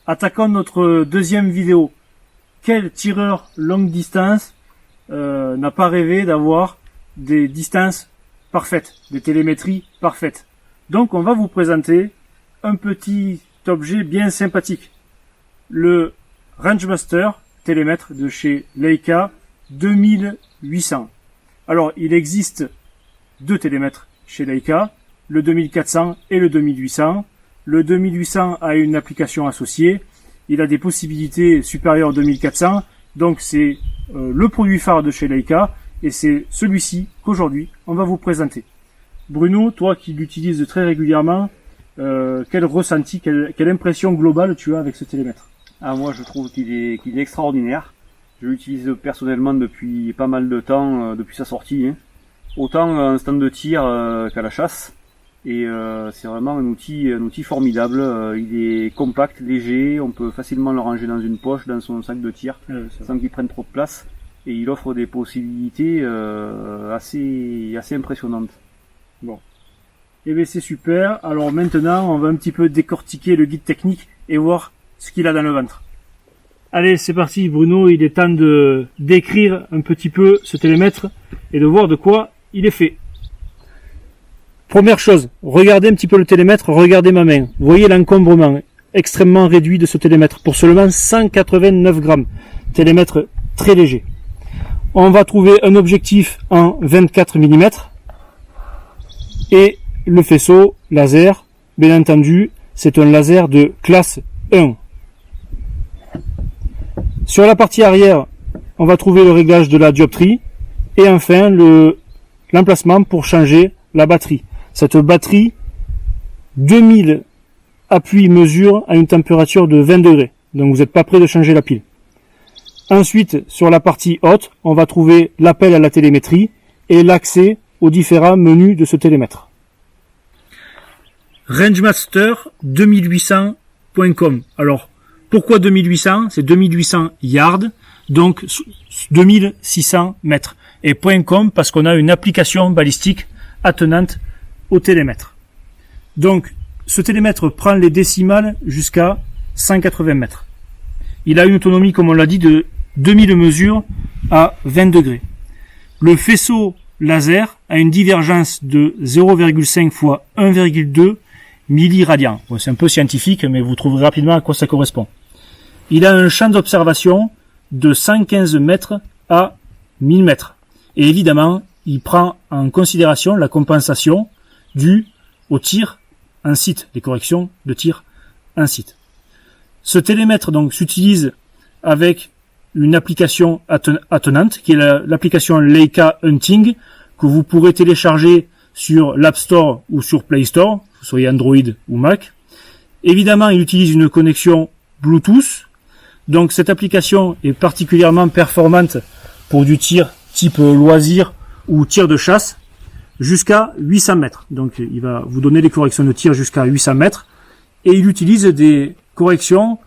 Attaquons notre deuxième vidéo. Quel tireur longue distance n'a pas rêvé d'avoir des distances parfaites, des télémétries parfaites? Donc on va vous présenter un petit objet bien sympathique. Le Rangemaster télémètre de chez Leica 2800. Alors il existe deux télémètres chez Leica, le 2400 et le 2800. Le 2800 a une application associée, il a des possibilités supérieures au 2400, donc c'est le produit phare de chez Leica, et c'est celui-ci qu'aujourd'hui on va vous présenter. Bruno, toi qui l'utilises très régulièrement, quel ressenti, quelle impression globale tu as avec ce télémètre? Moi je trouve qu'il est extraordinaire. Je l'utilise personnellement depuis pas mal de temps, depuis sa sortie, hein. Autant en stand de tir qu'à la chasse. Et c'est vraiment un outil formidable. Il est compact, léger, on peut facilement le ranger dans une poche, dans son sac de tir, sans qu'il prenne trop de place. Et il offre des possibilités assez impressionnantes. Bon. Et bien c'est super. Alors maintenant, on va un petit peu décortiquer le guide technique et voir ce qu'il a dans le ventre. Allez, c'est parti Bruno, il est temps de décrire un petit peu ce télémètre et de voir de quoi il est fait. Première chose, regardez un petit peu le télémètre, regardez ma main. Vous voyez l'encombrement extrêmement réduit de ce télémètre pour seulement 189 grammes. Télémètre très léger. On va trouver un objectif en 24 mm et le faisceau laser, bien entendu, c'est un laser de classe 1. Sur la partie arrière, on va trouver le réglage de la dioptrie et enfin l'emplacement pour changer la batterie. Cette batterie 2000 appuis mesure à une température de 20 degrés. Donc vous n'êtes pas prêt de changer la pile. Ensuite, sur la partie haute, on va trouver l'appel à la télémétrie et l'accès aux différents menus de ce télémètre. Rangemaster2800.com. Alors, pourquoi 2800? C'est 2800 yards, donc 2600 mètres. Et .com parce qu'on a une application balistique attenante au télémètre. Donc, ce télémètre prend les décimales jusqu'à 180 mètres. Il a une autonomie, comme on l'a dit, de 2000 mesures à 20 degrés. Le faisceau laser a une divergence de 0,5 fois 1,2 milliradians. Bon, c'est un peu scientifique, mais vous trouverez rapidement à quoi ça correspond. Il a un champ d'observation de 115 mètres à 1000 mètres. Et évidemment, il prend en considération la compensation due au tir en site, les corrections de tir en site. Ce télémètre donc s'utilise avec une application attenante qui est l'application Leica Hunting que vous pourrez télécharger sur l'App Store ou sur Play Store, que vous soyez Android ou Mac. Évidemment, il utilise une connexion Bluetooth. Donc cette application est particulièrement performante pour du tir type loisir ou tir de chasse jusqu'à 800 mètres. Donc il va vous donner les corrections de tir jusqu'à 800 mètres et il utilise des corrections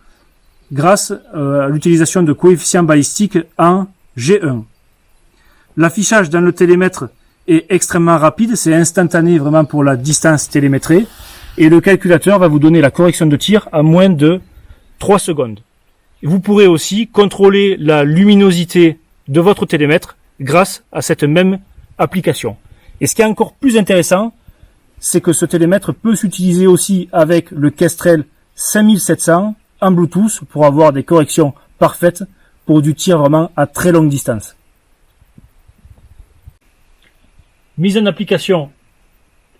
grâce à l'utilisation de coefficients balistiques en G1. L'affichage dans le télémètre est extrêmement rapide, c'est instantané vraiment pour la distance télémétrée et le calculateur va vous donner la correction de tir à moins de 3 secondes. Vous pourrez aussi contrôler la luminosité de votre télémètre grâce à cette même application. Et ce qui est encore plus intéressant, c'est que ce télémètre peut s'utiliser aussi avec le Kestrel 5700 en Bluetooth pour avoir des corrections parfaites pour du tir vraiment à très longue distance. Mise en application,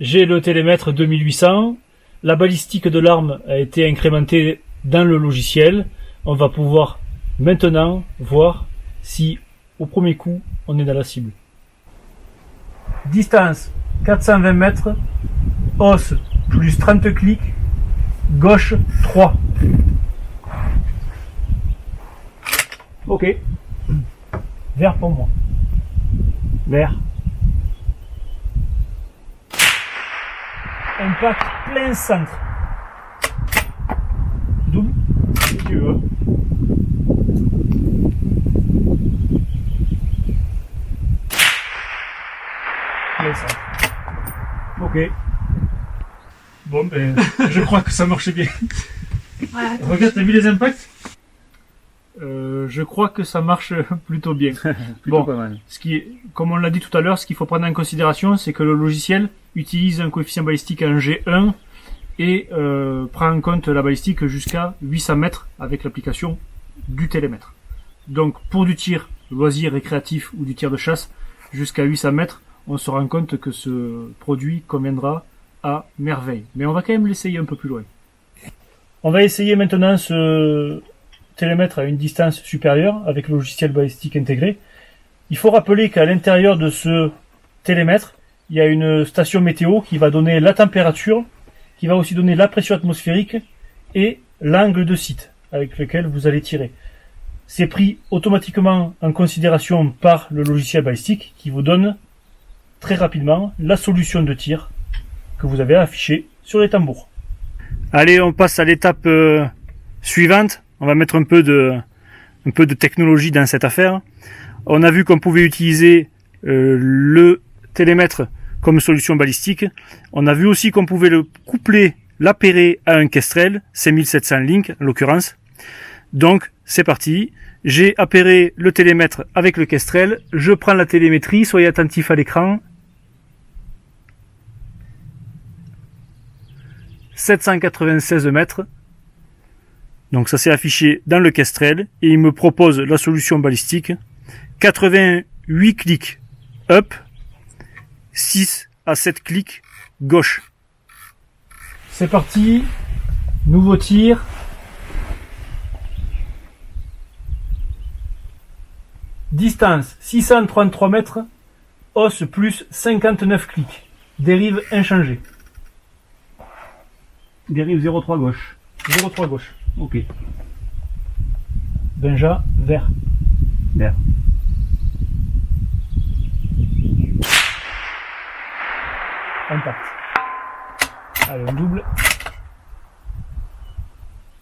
j'ai le télémètre 2800, la balistique de l'arme a été incrémentée dans le logiciel. On va pouvoir maintenant voir si au premier coup on est dans la cible. Distance 420 mètres, hausse plus 30 clics, gauche 3. Ok. Vert pour moi. Vert. Impact plein centre. Double, si tu veux. Plein centre. Ok. Bon, ben, je crois que ça marchait bien. Voilà. Regarde, t'as vu les impacts? Je crois que ça marche plutôt bien. Plutôt Bon, pas mal. comme on l'a dit tout à l'heure, ce qu'il faut prendre en considération, c'est que le logiciel utilise un coefficient balistique en G1 et prend en compte la balistique jusqu'à 800 mètres avec l'application du télémètre. Donc pour du tir loisir récréatif ou du tir de chasse jusqu'à 800 mètres, on se rend compte que ce produit conviendra à merveille. Mais on va quand même l'essayer un peu plus loin. On va essayer maintenant ce télémètre à une distance supérieure avec le logiciel balistique intégré. Il faut rappeler qu'à l'intérieur de ce télémètre, il y a une station météo qui va donner la température, qui va aussi donner la pression atmosphérique et l'angle de site avec lequel vous allez tirer. C'est pris automatiquement en considération par le logiciel balistique qui vous donne très rapidement la solution de tir que vous avez affichée sur les tambours. Allez, on passe à l'étape suivante. On va mettre un peu de technologie dans cette affaire. On a vu qu'on pouvait utiliser le télémètre comme solution balistique. On a vu aussi qu'on pouvait le coupler, l'appairer à un Kestrel, 5700 Link en l'occurrence. Donc c'est parti. J'ai appairé le télémètre avec le Kestrel. Je prends la télémétrie. Soyez attentifs à l'écran. 796 mètres. Donc ça s'est affiché dans le Kestrel et il me propose la solution balistique. 88 clics up, 6 à 7 clics gauche. C'est parti, nouveau tir. Distance 633 mètres, hausse plus 59 clics, dérive inchangée. Dérive 0,3 gauche. 0,3 gauche. Ok. Benja, vert. Vert. Impact. Allez, on double.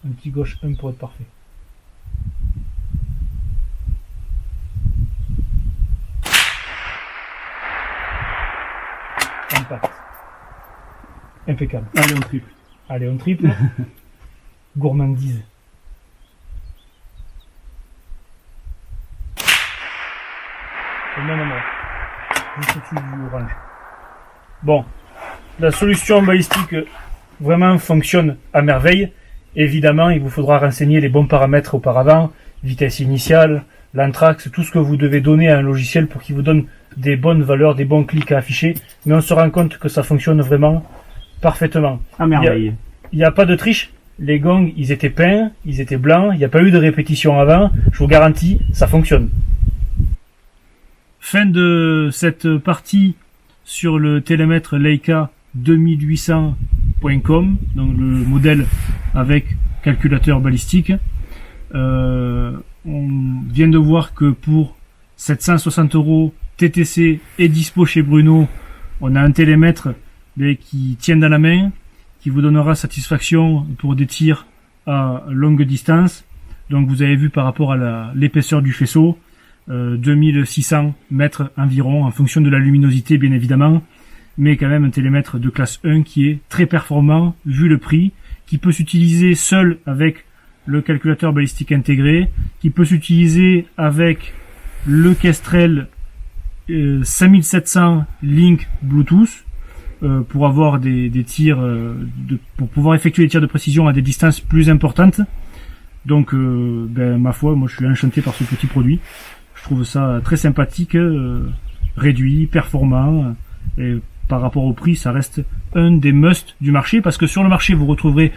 Un petit gauche 1 pour être parfait. Impact. Impeccable. Allez, on triple. Allez, on triple. Gourmandise. Au même endroit. Juste au-dessus du orange. Bon. La solution balistique vraiment fonctionne à merveille. Évidemment, il vous faudra renseigner les bons paramètres auparavant. Vitesse initiale, l'anthrax, tout ce que vous devez donner à un logiciel pour qu'il vous donne des bonnes valeurs, des bons clics à afficher. Mais on se rend compte que ça fonctionne vraiment parfaitement. À merveille. Il n'y a pas de triche. Les gongs, ils étaient peints, ils étaient blancs, il n'y a pas eu de répétition avant. Je vous garantis, ça fonctionne. Fin de cette partie sur le télémètre Leica 2800.com, donc le modèle avec calculateur balistique. On vient de voir que pour 760 € TTC et dispo chez Bruno, on a un télémètre qui tient dans la main, qui vous donnera satisfaction pour des tirs à longue distance. Donc vous avez vu par rapport à l'épaisseur du faisceau, 2600 mètres environ, en fonction de la luminosité bien évidemment, mais quand même un télémètre de classe 1 qui est très performant vu le prix, qui peut s'utiliser seul avec le calculateur balistique intégré, qui peut s'utiliser avec le Kestrel 5700 Link Bluetooth, pour avoir des tirs, pour pouvoir effectuer des tirs de précision à des distances plus importantes. Donc, ma foi, moi je suis enchanté par ce petit produit. Je trouve ça très sympathique, réduit, performant, et par rapport au prix, ça reste un des musts du marché, parce que sur le marché, vous retrouverez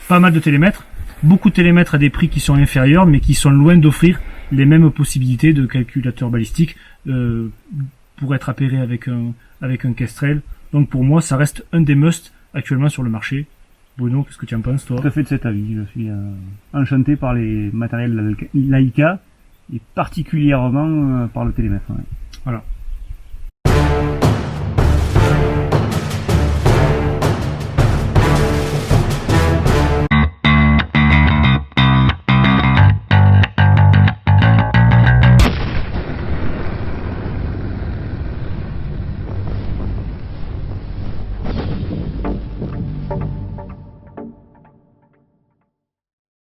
pas mal de télémètres, beaucoup de télémètres à des prix qui sont inférieurs, mais qui sont loin d'offrir les mêmes possibilités de calculateur balistique pour être appairé avec un Kestrel. Donc pour moi, ça reste un des musts actuellement sur le marché. Bruno, qu'est-ce que tu en penses, toi? Tout à fait de cet avis. Je suis enchanté par les matériels Leica et particulièrement par le télémètre. Ouais. Voilà.